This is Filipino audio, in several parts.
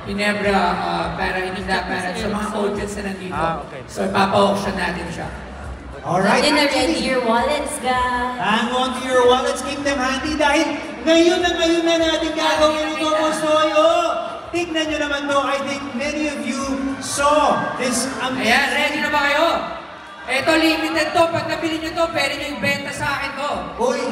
Ginebra para ininda para sa mga audience na nandito. Okay. So ipapa-auction natin siya. Alright. Then ready your wallets, guys. Hang on to your wallets, keep them handy dahil ngayon na natin gagawin ito, Bosoyo. Tignan nyo naman to. I think many of you saw this amazing... Ayan, ready na ba kayo? Ito, limited to. Pag nabili nyo to, pwede nyo ibenta sa akin to. Uy!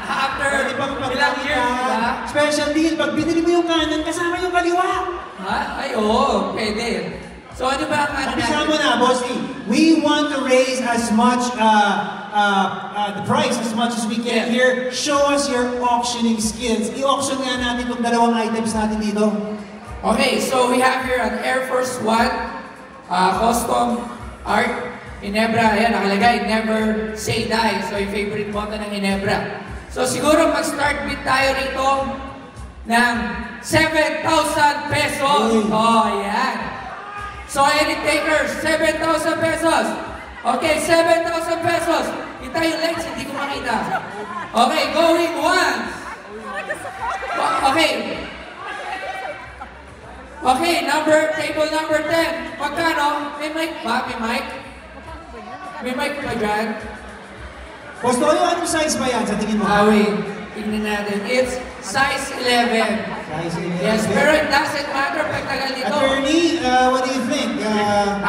After Pwede pang ilang years, diba? Special deal, pag binili mo yung kanan, kasama yung kaliwa. Ha? Ay, oo, pwede. So ano ba ang ano Umpisa natin? mo na, Bossy. We want to raise as much the price as much as we can here. Show us your auctioning skills. I-auction nga natin itong dalawang items natin dito. Okay, so we have here an Air Force One custom art Ginebra. Ayan, nakalagay, never say die. So yung favorite motto ng Ginebra. So siguro mag-start bid tayo rito ng 7,000 pesos. Oh, ayan. So any takers, 7,000 pesos. Okay, 7,000 pesos. Kita yung legs, hindi ko makita. Okay, going once. Okay. Okay, table number 10. Magkano? May mic ba? May mic? May mic ba dyan? Bostoyo, anong size ba yan sa tingin mo? Wait. Tingnan natin. It's size 11. Size 11. Yes, pero it doesn't matter pag tagal dito. Attorney, what do you think? 1,000.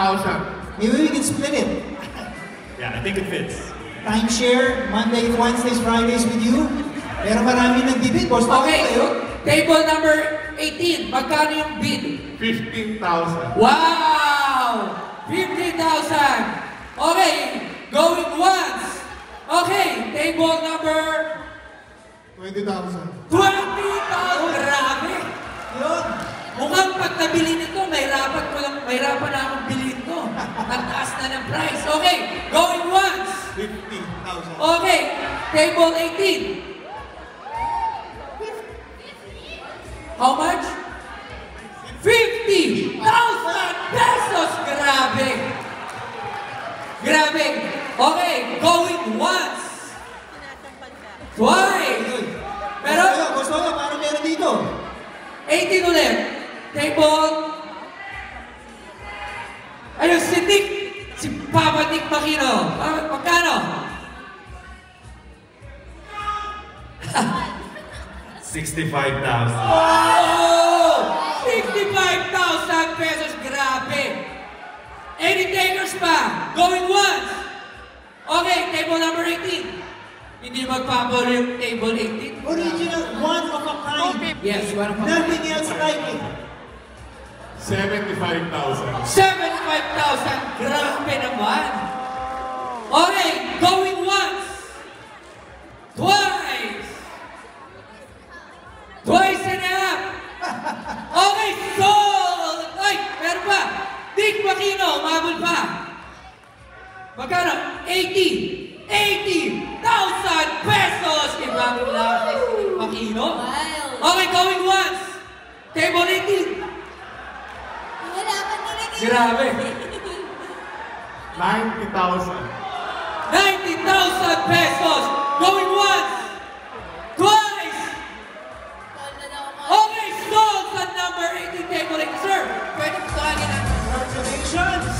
Maybe we can split it. Yeah, I think it fits. Timeshare, Mondays, Wednesdays, Fridays with you. Pero marami nagbibid, Bostoyo. Okay, table number 18. Magkano yung bid? 15,000. Wow! 50,000! Okay, going once. Okay, table number 20,000. 20,000! Grabe! Yun. Mukhang pag nabili nito, mahirapan na akong bilhin to. Ang taas na ng price. Okay, going once. 50,000. Okay, table 18. How much? 50,000 pesos! Grabe! Grabe! Okay, going once. Twice. Pero, Bostoyo, parang meron dito. 18 ulit. Table. Ayun, si Nick. Si Papa Nick Makino. Magkano? 65,000. Wow! 65,000 pesos. Grabe. Any takers pa? Going once. Okay, table number 18. Hindi magpapalo yung table 18. Original, one of a kind. Yes, one of a Nothing else like it. 75,000. 75,000. Grabe naman. Okay, going once. Twice. Twice and a half. Okay, sold. Ay, meron pa. Dick Makino, umabol pa. Magkano? 80,000 pesos! Ibang lang kay Dick Makino. Okay, going once. Table 18. Grabe. 90,000. 90,000 pesos. Going once. Twice. Okay, sold sa number 18 table 18. Sir, pwede po tawagin natin. Congratulations!